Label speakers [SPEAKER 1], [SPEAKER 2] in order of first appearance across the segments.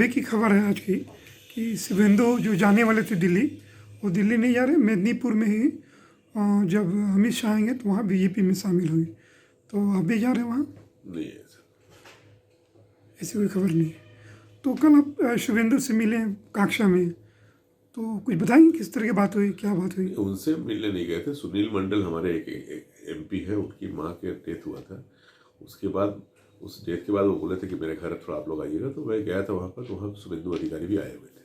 [SPEAKER 1] पहले की खबर है आज की कि शुभेंदु जो जाने वाले थे दिल्ली, वो दिल्ली नहीं जा रहे, मेदिनीपुर में ही जब अमित शाह आएंगे तो वहाँ बीजेपी में शामिल होंगे। तो आप भी जा रहे हैं वहाँ?
[SPEAKER 2] नहीं है ऐसा।
[SPEAKER 1] ऐसी कोई खबर नहीं है। तो कल आप शुभेंदु से मिले काक्षा में, तो कुछ बताएंगे किस तरह की बात हुई, क्या बात हुई?
[SPEAKER 2] उनसे मिलने नहीं गए थे। सुनील मंडल हमारे एक एमपी है, उनकी माँ के डेथ हुआ था। उसके बाद उस डेथ के बाद वो बोले थे कि मेरे घर थोड़ा आप लोग आइएगा, तो मैं गया था वहाँ पर। तो वहाँ शुभेंदु अधिकारी भी आए हुए थे,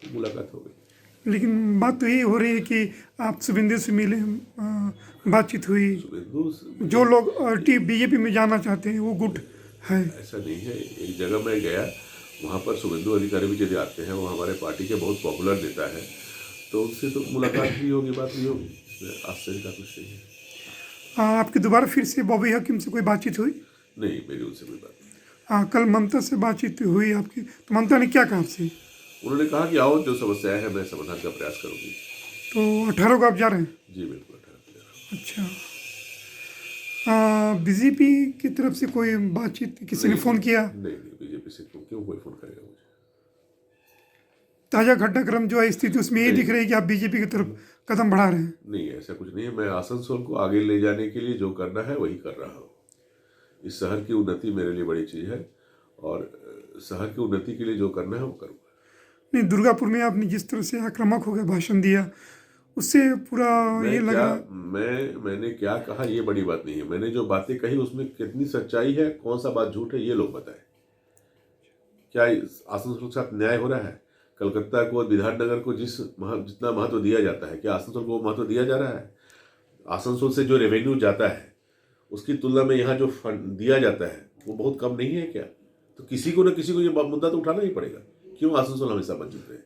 [SPEAKER 2] तो मुलाकात हो गई।
[SPEAKER 1] लेकिन बात तो ये हो रही है कि आप शुभेंदु से मिले, बातचीत हुई,
[SPEAKER 2] शुभेंदु
[SPEAKER 1] जो लोग बीजेपी में जाना चाहते हैं वो गुट है।
[SPEAKER 2] ऐसा नहीं है। एक जगह मैं गया, वहाँ पर शुभेंदु अधिकारी भी यदि आते हैं, वो हमारे पार्टी के बहुत पॉपुलर नेता है, तो उनसे तो मुलाकात भी होगी, बात भी होगी। आश्चर्य का कुछ नहीं है।
[SPEAKER 1] आपकी दोबारा फिर से बॉबी हकीम से कोई बातचीत हुई?
[SPEAKER 2] नहीं, मेरी उनसे कोई बात नहीं।
[SPEAKER 1] कल ममता से बातचीत हुई आपकी, तो ममता ने क्या कहा आपसे?
[SPEAKER 2] उन्होंने कहा कि आओ, जो समस्याएं हैं मैं समाधान का प्रयास करूंगी।
[SPEAKER 1] तो 18 को आप जा रहे हैं?
[SPEAKER 2] जी बिल्कुल, 18 को जा रहा हूं।
[SPEAKER 1] अच्छा, बीजेपी की तरफ से कोई बातचीत, किसी ने फ़ोन किया?
[SPEAKER 2] नहीं, बीजेपी से क्यों कोई फ़ोन करेगा मुझे?
[SPEAKER 1] ताज़ा घटनाक्रम जो है स्थिति, उसमें ये दिख रही है कि आप बीजेपी की तरफ कदम बढ़ा रहे हैं।
[SPEAKER 2] नहीं, ऐसा कुछ नहीं है। मैं आसनसोल को आगे ले जाने के लिए जो करना है वही कर रहा हूँ। इस शहर की उन्नति मेरे लिए बड़ी चीज़ है, और शहर की उन्नति के लिए जो करना है वो करूँगा।
[SPEAKER 1] नहीं, दुर्गापुर में आपने जिस तरह से आक्रामक होकर भाषण दिया, उससे पूरा ये लगा।
[SPEAKER 2] मैंने क्या कहा ये बड़ी बात नहीं है। मैंने जो बातें कही उसमें कितनी सच्चाई है, कौन सा बात झूठ है, ये लोग बताएं। क्या आसनसोल के साथ न्याय हो रहा है? कलकत्ता को, विधाननगर को जितना महत्व दिया जाता है, क्या आसनसोल को वो महत्व दिया जा रहा है? आसनसोल से जो रेवेन्यू जाता है उसकी तुलना में यहाँ जो फंड दिया जाता है वो बहुत कम नहीं है क्या? तो किसी को न किसी को ये मुद्दा तो उठाना ही पड़ेगा। क्यों आसनसोल हमेशा वंचित रहे?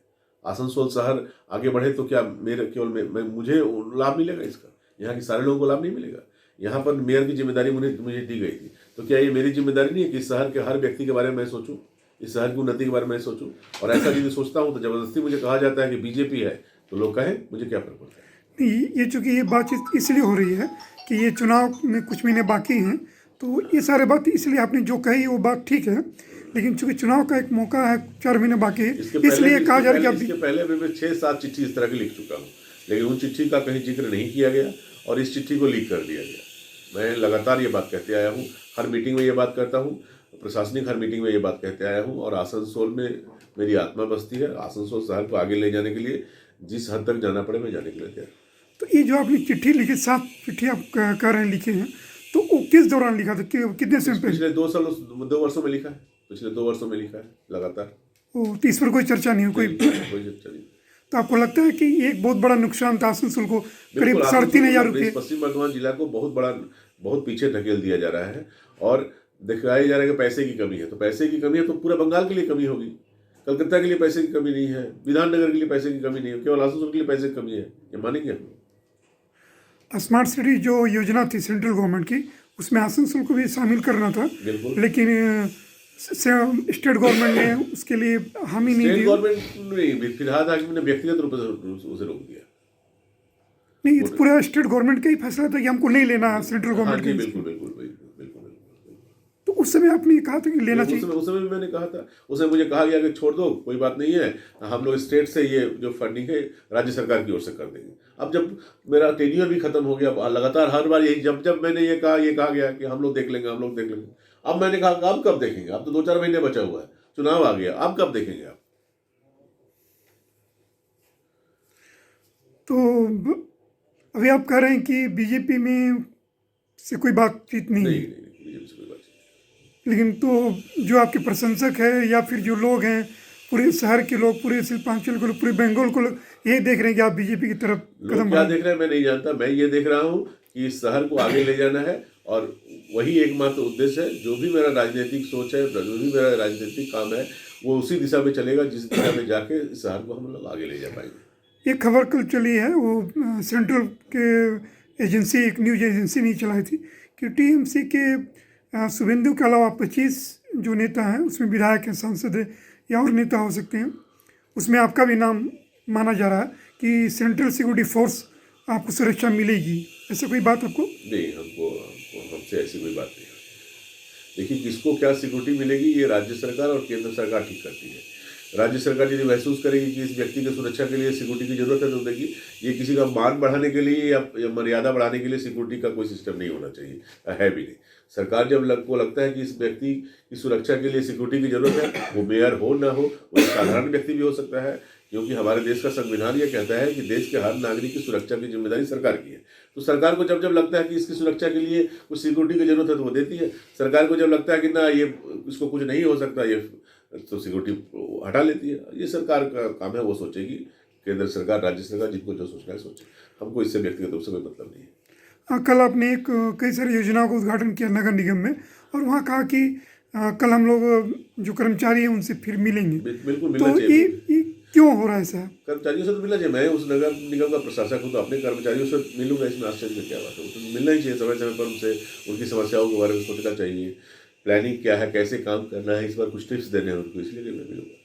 [SPEAKER 2] आसनसोल शहर आगे बढ़े तो क्या मुझे लाभ मिलेगा इसका? यहाँ के सारे लोगों को लाभ नहीं मिलेगा? यहाँ पर मेयर की जिम्मेदारी मुझे दी गई थी, तो क्या ये मेरी जिम्मेदारी नहीं है कि इस शहर के हर व्यक्ति के बारे में मैं सोचूं, इस शहर की उन्नति के बारे में मैं सोचूं? और ऐसा यदि सोचता हूँ तो जबरदस्ती मुझे कहा जाता है कि बीजेपी है, तो लोग कहें, मुझे क्या फर्क पड़ता है?
[SPEAKER 1] ये चूँकि ये बातचीत इसलिए हो रही है कि ये चुनाव में कुछ महीने बाकी हैं, तो ये सारे बात इसलिए आपने जो कही वो बात ठीक है, लेकिन चूँकि चुनाव का एक मौका है, 4 महीने बाकी है, इसलिए कहा जा रहा है कि
[SPEAKER 2] इसके पहले भी मैं 6-7 चिट्ठी इस तरह की लिख चुका हूँ, लेकिन उन चिट्ठी का कहीं जिक्र नहीं किया गया और इस चिट्ठी को लीक कर दिया गया। मैं लगातार ये बात कहते आया हूँ, हर मीटिंग में ये बात करता हूँ, प्रशासनिक हर मीटिंग में ये बात कहते आया हूँ, और आसनसोल में मेरी आत्मा बसती है। आसनसोल शहर को आगे ले जाने के लिए जिस हद तक जाना पड़े मैं जाने के लिए तैयार।
[SPEAKER 1] तो ये जो आपने चिट्ठी लिखी, 7 चिट्ठी आप कह रहे हैं लिखे हैं, तो वो किस दौरान लिखा था, कितने समय पहले?
[SPEAKER 2] पिछले 2 वर्षों में लिखा है। पिछले 2 वर्षों में लिखा है लगातार।
[SPEAKER 1] तो इस पर कोई चर्चा नहीं हो? कोई
[SPEAKER 2] चर्चा नहीं।
[SPEAKER 1] तो आपको लगता है कि एक बहुत बड़ा नुकसान था आसनसोल को, करीब 3,500 रुपये
[SPEAKER 2] पश्चिम बर्धमान जिला को बहुत पीछे धकेल दिया जा रहा है, और दिखाया जा रहा है कि पैसे की कमी है। तो पैसे की कमी है तो पूरा बंगाल के लिए कमी होगी। कलकत्ता के लिए पैसे की कमी नहीं है, विधाननगर के लिए पैसे की कमी नहीं है, केवल आसनसोल के लिए पैसे की कमी है, ये मानेंगे हम लोग?
[SPEAKER 1] स्मार्ट सिटी जो योजना थी सेंट्रल गवर्नमेंट की, उसमें आसनसोल को भी शामिल करना था, लेकिन स्टेट गवर्नमेंट ने उसके लिए हामी नहीं दी।
[SPEAKER 2] स्टेट गवर्नमेंट नहीं, फिलहाल ने व्यक्तिगत रूप से उसे रोक दिया।
[SPEAKER 1] नहीं, तो पूरा स्टेट गवर्नमेंट का ही फैसला था कि हमको नहीं लेना सेंट्रल गवर्नमेंट के।
[SPEAKER 2] बिल्कुल।
[SPEAKER 1] तो उस समय आपने कहा था कि लेना चाहिए।
[SPEAKER 2] उस समय भी मैंने कहा था। उस समय मुझे कहा गया कि छोड़ दो, कोई बात नहीं है, हम लोग स्टेट से ये जो फंडिंग है राज्य सरकार की ओर से कर देंगे। अब जब मेरा टेन्योर भी खत्म हो गया, लगातार हर बार यही जब मैंने ये कहा गया कि हम लोग देख लेंगे। अब मैंने कहा अब कब देखेंगे? अब तो 2-4 महीने बचा हुआ है, चुनाव आ गया, अब कब देखेंगे आप?
[SPEAKER 1] तो अभी आप कह रहे हैं कि बीजेपी में से कोई बातचीत नहीं है?
[SPEAKER 2] नहीं, बीजेपी से कोई बातचीत।
[SPEAKER 1] लेकिन तो जो आपके प्रशंसक है या फिर जो लोग हैं, पूरे शहर के लोग, पूरे शिल्पांचल के लोग, पूरे बंगाल को लोग यही देख रहे हैं कि आप बीजेपी की तरफ कदम
[SPEAKER 2] क्या देख रहे हैं मैं नहीं जानता। मैं ये देख रहा हूँ कि इस शहर को आगे ले जाना है, और वही एकमात्र उद्देश्य है। जो भी मेरा राजनीतिक सोच है, जो भी मेरा राजनीतिक काम है, वो उसी दिशा में चलेगा जिस दिशा में जाके इस शहर को हम लोग आगे ले जा पाएंगे।
[SPEAKER 1] एक खबर कल चली है, वो सेंट्रल के एजेंसी, एक न्यूज एजेंसी नहीं चलाई थी, कि टीएमसी के शुभेंदु के अलावा 25 जो नेता हैं, उसमें विधायक हैं, सांसद हैं या और नेता हो सकते हैं, उसमें आपका भी नाम माना जा रहा है कि सेंट्रल सिक्योरिटी फोर्स आपको सुरक्षा मिलेगी। ऐसा कोई बात आपको?
[SPEAKER 2] नहीं, हमसे ऐसी कोई बात नहीं है। देखिए, किसको क्या सिक्योरिटी मिलेगी ये राज्य सरकार और केंद्र सरकार ठीक करती है। राज्य सरकार यदि महसूस करेगी कि इस व्यक्ति की सुरक्षा के लिए सिक्योरिटी की जरूरत है तो देखिए ये किसी का मान बढ़ाने के लिए या मर्यादा बढ़ाने के लिए सिक्योरिटी का कोई सिस्टम नहीं होना चाहिए, है भी नहीं। सरकार जब को लगता है कि इस व्यक्ति की सुरक्षा के लिए सिक्योरिटी की जरूरत है, वो मेयर हो ना हो, वो एक साधारण व्यक्ति भी हो सकता है, क्योंकि हमारे देश का संविधान ये कहता है कि देश के हर नागरिक की सुरक्षा की जिम्मेदारी सरकार की है। तो सरकार को जब जब लगता है कि इसकी सुरक्षा के लिए कुछ सिक्योरिटी की जरूरत है तो वो देती है। सरकार को जब लगता है कि ना ये इसको कुछ नहीं हो सकता, ये तो सिक्योरिटी हटा लेती है। ये सरकार का काम है, वो सोचेगी, केंद्र सरकार, राज्य सरकार, जिनको जो सोचना है सोचे। हमको इससे व्यक्तिगत रूप से कोई मतलब नहीं है।
[SPEAKER 1] कल आपने एक कई सारी योजनाओं का उद्घाटन किया नगर निगम में, और वहाँ कहा कि कल हम लोग जो कर्मचारी हैं उनसे फिर मिलेंगे।
[SPEAKER 2] बिल्कुल मिलना
[SPEAKER 1] तो
[SPEAKER 2] चाहिए।
[SPEAKER 1] ये क्यों हो रहा है साहब?
[SPEAKER 2] कर्मचारियों से तो मिलना चाहिए। मैं उस नगर निगम का प्रशासक हूँ तो अपने कर्मचारियों से मिलूंगा, इसमें आश्चर्य की क्या बात है। तो मिलना ही चाहिए, समय समय पर उनसे उनकी समस्याओं के बारे में सोचना चाहिए, प्लानिंग क्या है, कैसे काम करना है, इस बार कुछ टिप्स देने हैं उनको, इसलिए मैं मिलूंगा।